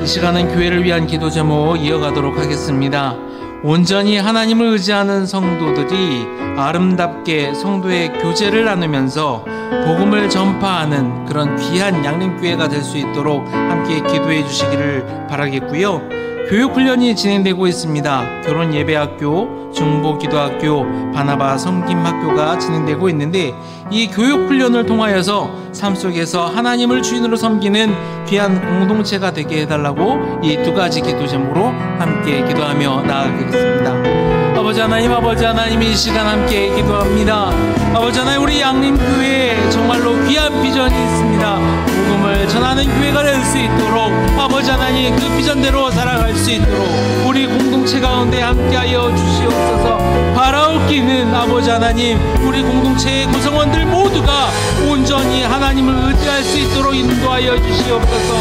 이 시간은 교회를 위한 기도 제목 이어가도록 하겠습니다. 온전히 하나님을 의지하는 성도들이 아름답게 성도의 교제를 나누면서 복음을 전파하는 그런 귀한 양림교회가 될 수 있도록 함께 기도해 주시기를 바라겠고요. 교육훈련이 진행되고 있습니다. 결혼예배학교, 중보기도학교, 바나바 섬김학교가 진행되고 있는데 이 교육훈련을 통하여서 삶 속에서 하나님을 주인으로 섬기는 귀한 공동체가 되게 해달라고 이 두 가지 기도 제목으로 함께 기도하며 나아가겠습니다. 아버지 하나님 이 시간 함께 기도합니다. 아버지 하나님, 우리 양림교회에 정말로 귀한 비전이 있습니다. 복음을 전하는 교회가 될 수 있도록 아버지 하나님 그 비전대로 살아갈 수 있도록 우리 공동체 가운데 함께하여 주시옵소서. 바라옵기는 아버지 하나님, 우리 공동체의 구성원들 모두가 온전히 하나님을 의지할 수 있도록 인도하여 주시옵소서.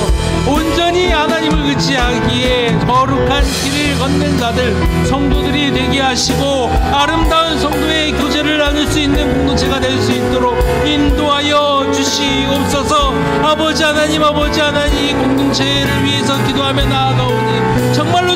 온전히 하나님을 의지하기에 거룩한 길을 걷는 자들, 성도들이 되게 하시고 아름다운 성도의 교제를 나눌 수 있는 공동체가 될 수 있도록 인도하여 주시옵소서. 아버지 하나님 이 공동체를 위해서 기도하며 나아가오니 정말로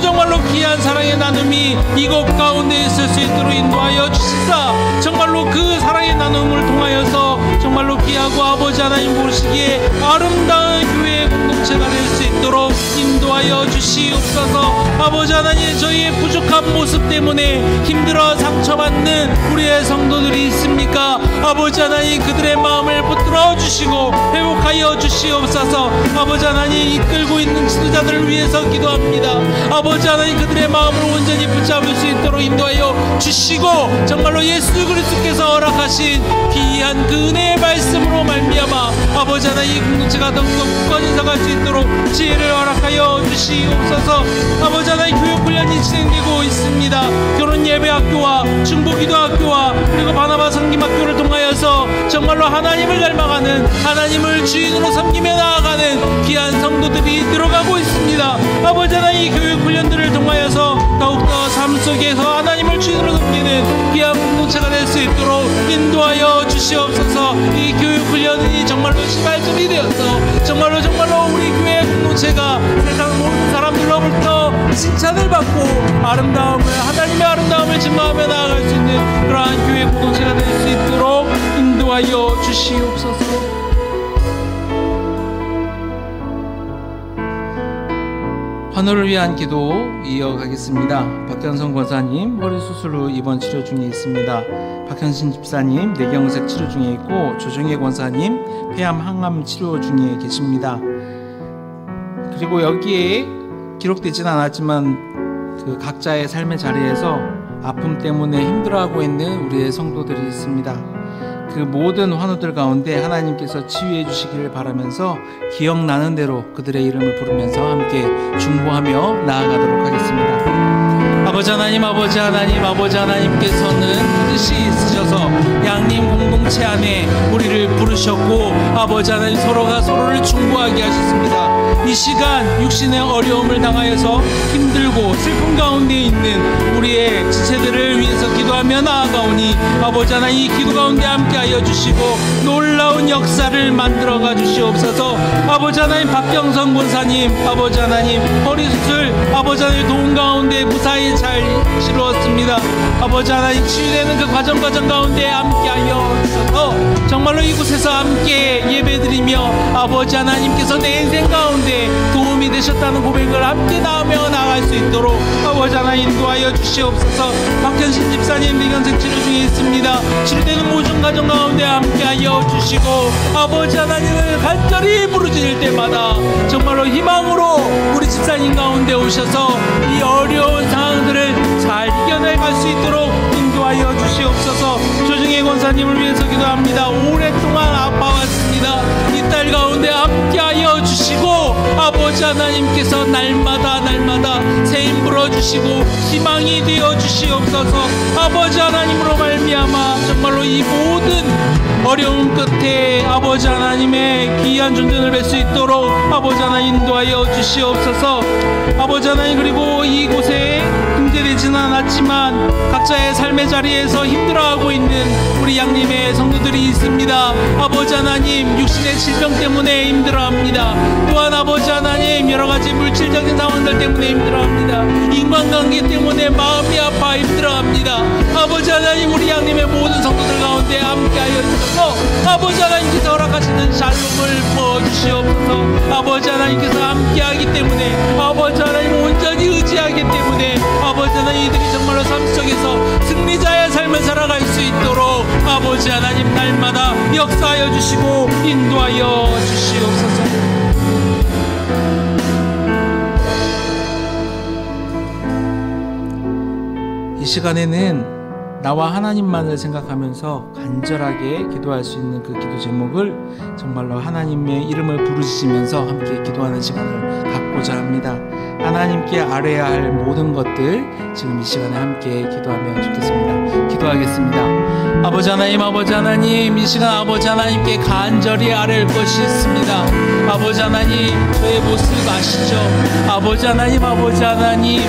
귀한 사랑의 나눔이 이곳 가운데 있을 수 있도록 인도하여 주시사 정말로 그 사랑의 나눔을 통하여서 정말로 귀하고 아버지 하나님 보시기에 아름다운 교회의 공동체가 될 수 있도록 인도하여 인도하여 주시옵소서. 아버지 하나님, 저희의 부족한 모습 때문에 힘들어 상처받는 우리의 성도들이 있습니까? 아버지 하나님, 그들의 마음을 붙들어 주시고 회복하여 주시옵소서. 아버지 하나님, 이끌고 있는 지도자들을 위해서 기도합니다. 아버지 하나님, 그들의 마음을 온전히 붙잡을 수 있도록 인도하여 주시고, 정말로 예수 그리스도께서 허락하신 귀한 그 은혜의 말씀으로 말미암아 아버지 하나님, 이 공동체가 더욱더 굳건히 서갈 수 있도록 지혜를 허락하여 주시옵소서. 아버지 하나님, 교육훈련이 진행되고 있습니다. 결혼예배학교와 중보기도학교와 그리고 바나바 성김학교를 통하여서 정말로 하나님을 닮아가는, 하나님을 주인으로 섬기며 나아가는 귀한 성도들이 들어가고 있습니다. 아버지 하나님, 이 교육훈련들을 통하여서 더욱더 삶 속에서 하나님을 주인으로 섬기는 귀한 공동체가 될 수 있도록 인도하여 주시옵소서. 이 교육훈련이 정말로 시발점이 되어서 정말로 우리 교회 공동체가 세상 모든 사람들로부터 칭찬을 받고 하나님의 아름다움을 증거하며 나아갈 수 있는 그러한 교회 공동체가 될 수 있도록 인도하여 주시옵소서. 환우를 위한 기도 이어가겠습니다. 박현성 권사님 허리 수술 후 입원 치료 중에 있습니다. 박현신 집사님 뇌경색 치료 중에 있고, 조정혜 권사님 폐암 항암 치료 중에 계십니다. 그리고 여기에 기록되지는 않았지만 그 각자의 삶의 자리에서 아픔 때문에 힘들어하고 있는 우리의 성도들이 있습니다. 그 모든 환우들 가운데 하나님께서 치유해 주시기를 바라면서 기억나는 대로 그들의 이름을 부르면서 함께 중보하며 나아가도록 하겠습니다. 아버지 하나님, 아버지 하나님, 아버지 하나님께서는 뜻이 있으셔서 양림 공동체 안에 우리를 부르셨고, 아버지 하나님, 서로가 서로를 중보하게 하셨습니다. 이 시간 육신의 어려움을 당하여서 힘들고 슬픔 가운데 있는 우리의 지체들을 위해서 기도하며 나아가오니 아버지 하나님, 이 기도 가운데 함께하여 주시고 놀라운 역사를 만들어가 주시옵소서. 아버지 하나님, 박경성 권사님 아버지 하나님 허리 수술 아버지 하나님 도움 가운데 무사히 잘 치루었습니다. 아버지 하나님, 치유되는 그 과정 가운데 함께하여 주셔서 정말로 이곳에서 함께 예배드리며 아버지 하나님께서 내 인생 가운데 도움이 되셨다는 고백을 함께 나누며 나아갈 수 있도록 아버지 하나님 인도하여 주시옵소서. 박현신 집사님 뇌경색 치료 중에 있습니다. 치료되는 모든 가정 가운데 함께하여 주시고 아버지 하나님을 간절히 부르짖을 때마다 정말로 희망으로 우리 집사님 가운데 오셔서 이 어려운 상황들을 잘 이겨내갈 수 있도록 인도하여 주시옵소서. 조정혜 권사님을 위해서 기도합니다. 오랫동안 아파왔습니다. 이 딸 가운데 함께하여 주시고 아버지 하나님께서 날마다 새 힘 불어주시고 희망이 되어 주시옵소서. 아버지 하나님으로 말미암아 정말로 이 모든 어려움 끝에 아버지 하나님의 귀한 존재를 뵐 수 있도록 아버지 하나님 인도하여 주시옵소서. 아버지 하나님, 그리고 이곳에 등재되지는 않았지만 각자의 삶의 자리에서 힘들어하고 있는 우리 양림의 성도들이 있습니다. 아버지 하나님, 육신의 질병 때문에 힘들어합니다. 또한 아버지 하나님, 여러가지 물질적인 상황들 때문에 힘들어합니다. 인간관계 때문에 마음이 아파 힘들어합니다. 아버지 하나님, 우리 양림의 모든 성도들 가운데 함께하여 주셔서 아버지 하나님께서 허락하시는 샬롬을 부어주시옵소서. 아버지 하나님께서 함께하기 때문에 아버지 하나님 온전히 의지하기 때문에 아버지 하나님, 이들이 정말로 삶 속에서 승리자의 삶을 살아갈 수 있도록 아버지 하나님 날마다 역사하여 주시고 인도하여 주시옵소서. 이 시간에는 나와 하나님만을 생각하면서 간절하게 기도할 수 있는 그 기도 제목을 정말로 하나님의 이름을 부르짖으면서 함께 기도하는 시간을 갖고자 합니다. 하나님께 아뢰야 할 모든 것들 지금 이 시간에 함께 기도하면 좋겠습니다. 기도하겠습니다. 아버지 하나님, 이 시간 아버지 하나님께 간절히 아뢰을 것이 있습니다. 아버지 하나님, 저의 모습 아시죠? 아버지 하나님,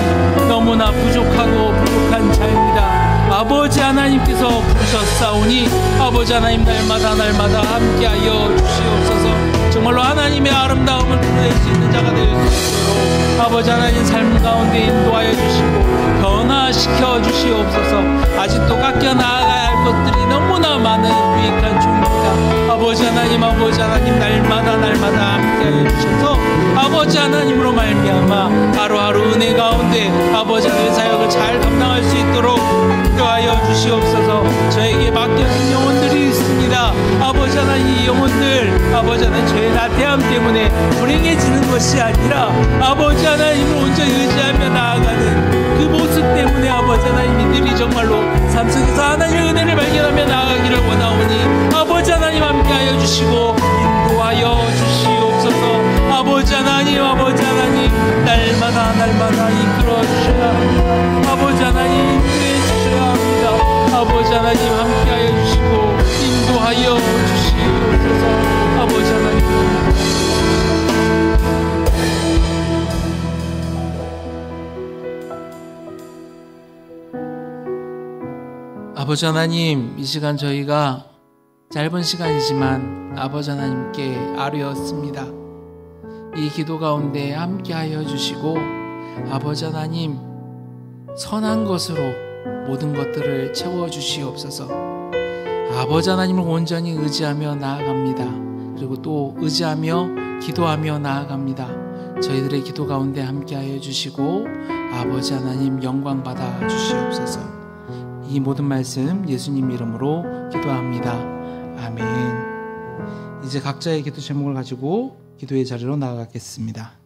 너무나 부족한 자입니다. 아버지 하나님께서 부르셨사오니 아버지 하나님 날마다 함께하여 주시옵소서. 정말로 하나님의 아름다움을 드러낼 수 있는 자가 될 수 있도록 아버지 하나님 삶 가운데 인도하여 주시고 변화시켜 주시옵소서. 아직도 깎여 나아가야 할 것들이 너무나 많은 유익한 종입니다. 아버지 하나님 날마다 함께 하여 주셔서 아버지 하나님으로 말미암아 하루하루 은혜 가운데 아버지 하나님의 사역을 잘 감당할 수 있도록 인도하여 주시옵소서. 저에게 맡겨진 영혼들이 있습니다. 아버지 하나님, 이 영혼들 아버지 하나님 저의 나태함 때문에 불행해지는 것이 아니라 아버지 하나님을 온전히 의지하며 나아가는 그 모습 때문에 아버지 하나님 이들이 정말로 삶 속에서 하나님의 은혜를 발견하며 나아가기를 원하오니 아버지 하나님 함께하여 주시고 인도하여 주시옵소서. 아버지 하나님, 아버지 하나님, 날마다 이끌어 주셔야 합니다. 아버지 하나님 인도해 주셔야 합니다. 아버지 하나님 함께하여 주시고 인도하여 주시옵소서. 아버지 하나님, 아버지 하나님, 이 시간 저희가 짧은 시간이지만 아버지 하나님께 아뢰었습니다. 이 기도 가운데 함께하여 주시고 아버지 하나님 선한 것으로 모든 것들을 채워주시옵소서. 아버지 하나님을 온전히 의지하며 나아갑니다. 그리고 또 의지하며 기도하며 나아갑니다. 저희들의 기도 가운데 함께하여 주시고 아버지 하나님 영광 받아 주시옵소서. 이 모든 말씀 예수님 이름으로 기도합니다. 아멘. 이제 각자의 기도 제목을 가지고 기도의 자리로 나아가겠습니다.